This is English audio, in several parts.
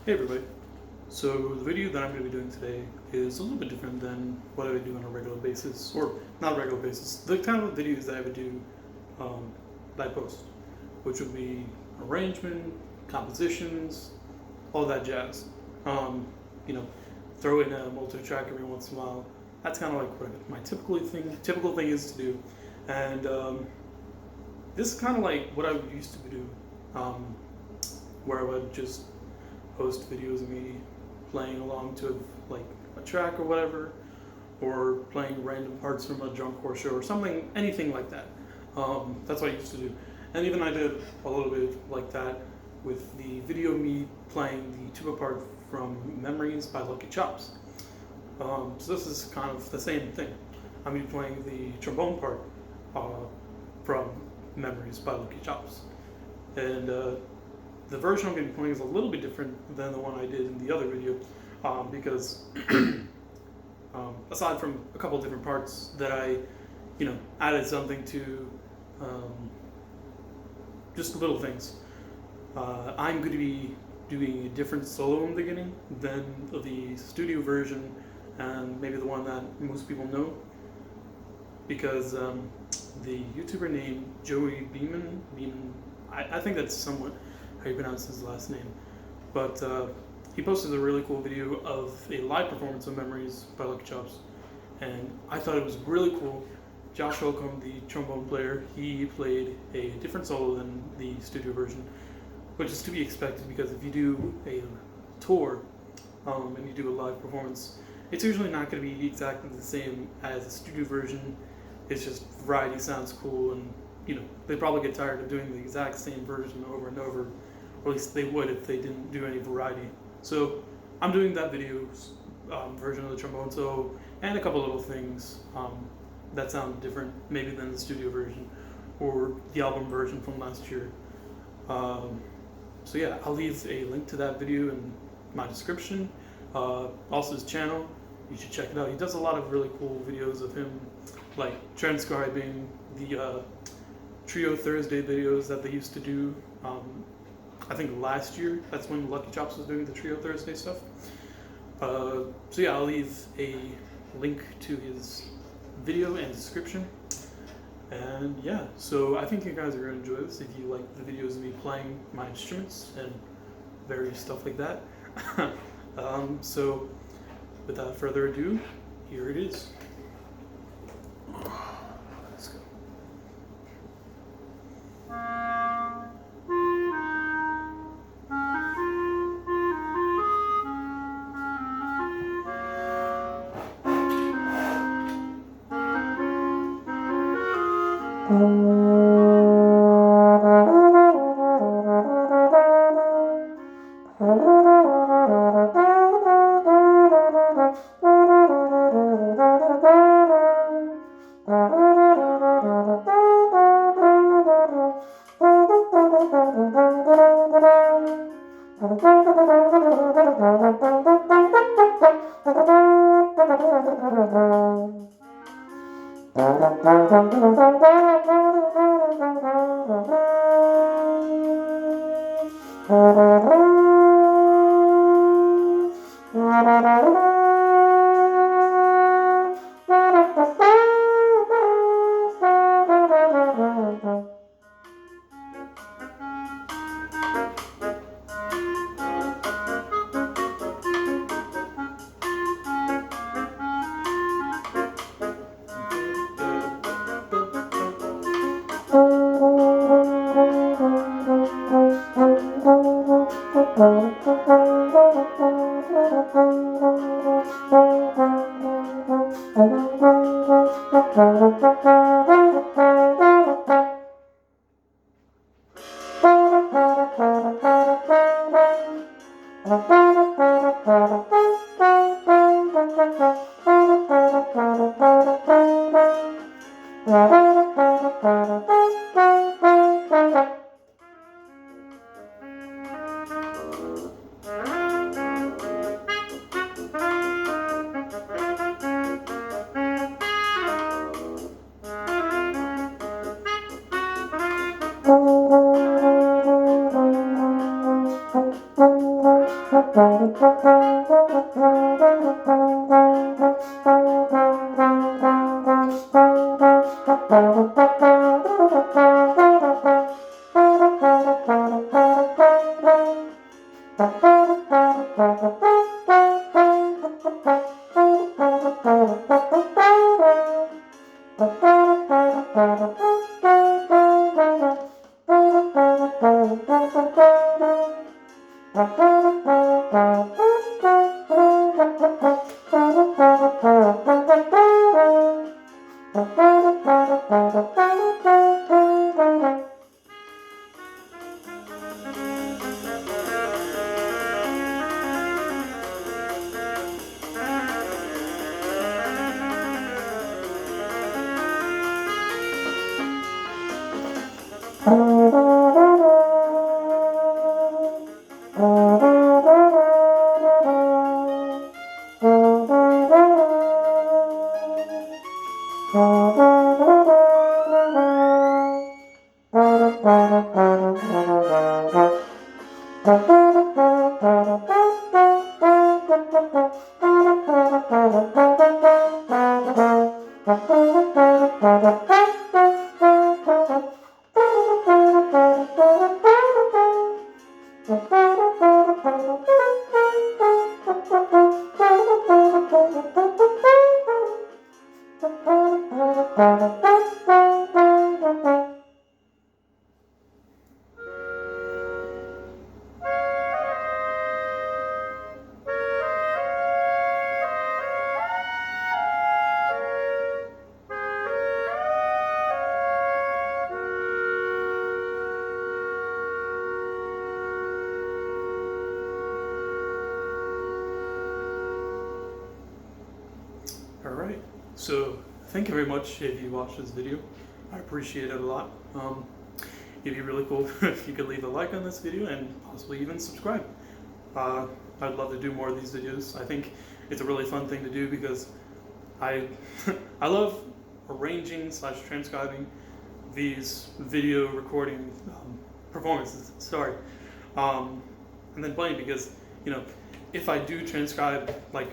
Hey everybody. So the video that I'm going to be doing today is a little bit different than what I would do on a regular basis, or not a regular basis. The kind of videos that I would do that I post, which would be arrangement, compositions, all that jazz. Um, you know, throw in a multi-track every once in a while. That's kind of like what my typical thing is to do, and this is kind of like what I used to do, where I would just post videos of me playing along to like a track or whatever, or playing random parts from a drum corps show or something, anything like that. That's what I used to do, and even I did a little bit like that with the video of me playing the tuba part from Memories by Lucky Chops. So this is kind of the same thing. I'm going to be playing the trombone part from Memories by Lucky Chops, and the version I'm going to be playing is a little bit different than the one I did in the other video, because aside from a couple different parts that I, added something to, just little things. I'm going to be doing a different solo in the beginning than the studio version, and maybe the one that most people know, because the YouTuber named Joey Beamon, I think that's somewhat how you pronounce his last name, but he posted a really cool video of a live performance of Memories by Lucky Chops, and I thought it was really cool. Josh Holcomb, the trombone player, he played a different solo than the studio version, which is to be expected because if you do a tour and you do a live performance, it's usually not going to be exactly the same as the studio version. It's just variety sounds cool, and they probably get tired of doing the exact same version over and over, or at least they would if they didn't do any variety. So I'm doing that video version of the trombone solo and a couple little things that sound different maybe than the studio version or the album version from last year. So yeah, I'll leave a link to that video in my description. Also his channel, you should check it out. He does a lot of really cool videos of him, like transcribing the Trio Thursday videos that they used to do. I think last year, that's when Lucky Chops was doing the Trio Thursday stuff. So yeah, I'll leave a link to his video and description. And yeah, so I think you guys are going to enjoy this if you like the videos of me playing my instruments and various stuff like that. So without further ado, here it is. Let's go. Alright, so thank you very much if you watched this video. I appreciate it a lot. It'd be really cool if you could leave a like on this video and possibly even subscribe. I'd love to do more of these videos. I think it's a really fun thing to do because I I love arranging / transcribing these video recording performances. Sorry, and then playing because if I do transcribe like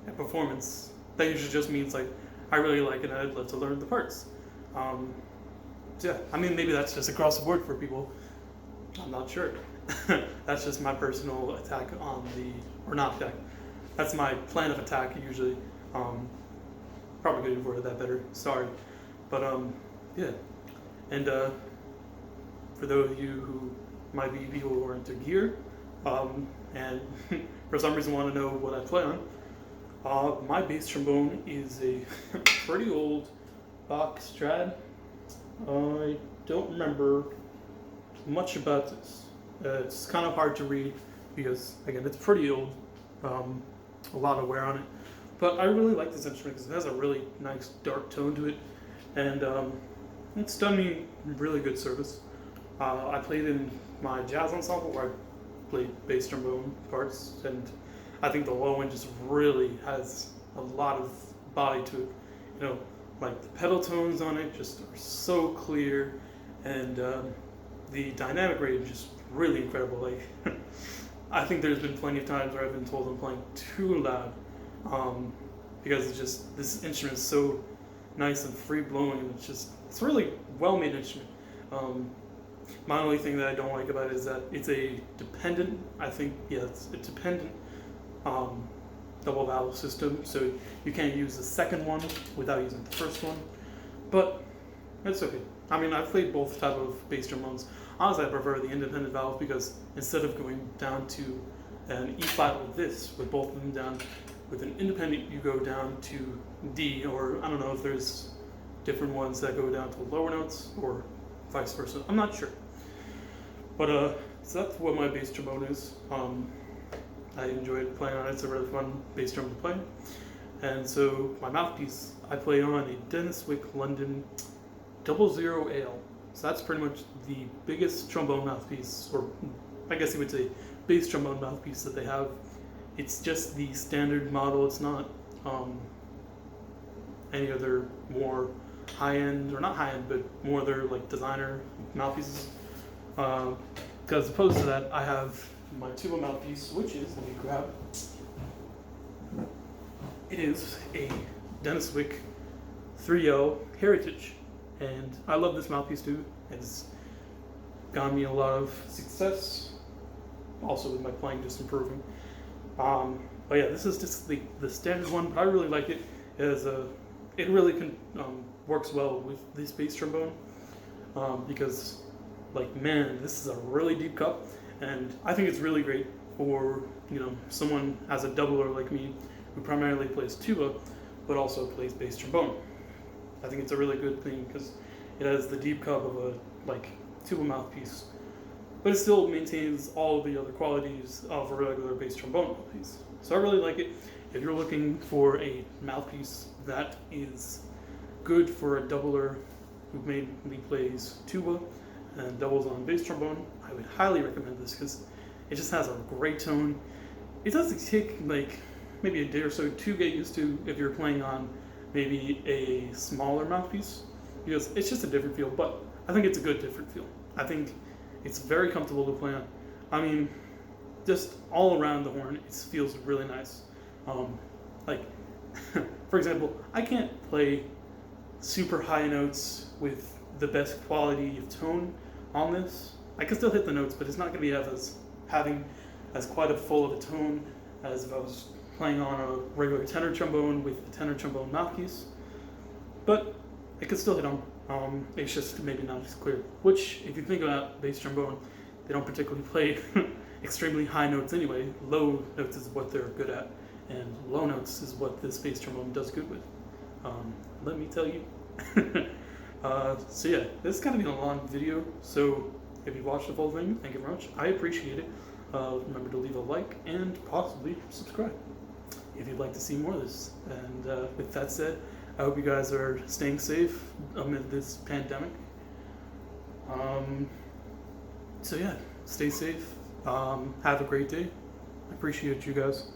a performance, that usually just means like I really like it and I'd love to learn the parts. Yeah, I mean maybe that's just across the board for people. I'm not sure. That's just my personal attack on or not attack. That's my plan of attack usually. Probably could have worded that better. Sorry, but yeah. And for those of you who might be people who are into gear, and for some reason want to know what I play on, my bass trombone is a pretty old Bach Strat. I don't remember much about this. It's kind of hard to read because, again, it's pretty old. A lot of wear on it. But I really like this instrument because it has a really nice dark tone to it. And it's done me really good service. I played in my jazz ensemble where I played bass trombone parts, and I think the low end just really has a lot of body to it. Like the pedal tones on it just are so clear, and the dynamic range is just really incredible. Like I think there's been plenty of times where I've been told I'm playing too loud, because it's just this instrument is so nice and free blowing, and it's a really well made instrument. My only thing that I don't like about it is that it's a dependent. It's a dependent double valve system, so you can't use the second one without using the first one, but it's okay. I mean, I've played both type of bass trombones. Honestly, I prefer the independent valve because instead of going down to an E flat like this with both of them down, with an independent you go down to D, or I don't know if there's different ones that go down to lower notes or vice versa. I'm not sure, but so that's what my bass trombone is. I enjoyed playing on it. It's a really fun bass drum to play. And so my mouthpiece, I play on a Denis Wick London 00 AL. So that's pretty much the biggest trombone mouthpiece, or I guess you would say bass trombone mouthpiece that they have. It's just the standard model. It's not any other more high-end, or not high-end, but more other like designer mouthpieces. Because opposed to that, I have my tuba mouthpiece, which is, let me grab, it is a Denis Wick 3L Heritage, and I love this mouthpiece too. It's gotten me a lot of success, also with my playing just improving. But yeah, this is just the standard one, but I really like it. It really works well with this bass trombone, because, like, man, this is a really deep cup, and I think it's really great for, someone as a doubler like me who primarily plays tuba, but also plays bass trombone. I think it's a really good thing because it has the deep cup of a tuba mouthpiece, but it still maintains all of the other qualities of a regular bass trombone mouthpiece. So I really like it. If you're looking for a mouthpiece that is good for a doubler who mainly plays tuba and doubles on bass trombone, I would highly recommend this because it just has a great tone. It does take maybe a day or so to get used to if you're playing on maybe a smaller mouthpiece, because it's just a different feel, but I think it's a good different feel. I think it's very comfortable to play on. I mean, just all around the horn, it feels really nice. For example, I can't play super high notes with the best quality of tone on this. I can still hit the notes, but it's not going to be having as quite a full of a tone as if I was playing on a regular tenor trombone with the tenor trombone mouthpiece. But I could still hit on. It's just maybe not as clear. Which, if you think about bass trombone, they don't particularly play extremely high notes anyway. Low notes is what they're good at, and low notes is what this bass trombone does good with. Let me tell you. So yeah, this is kind of been a long video, so if you watched the full thing, thank you very much. I appreciate it. Remember to leave a like and possibly subscribe if you'd like to see more of this. And with that said, I hope you guys are staying safe amid this pandemic. So yeah, stay safe. Have a great day. I appreciate you guys.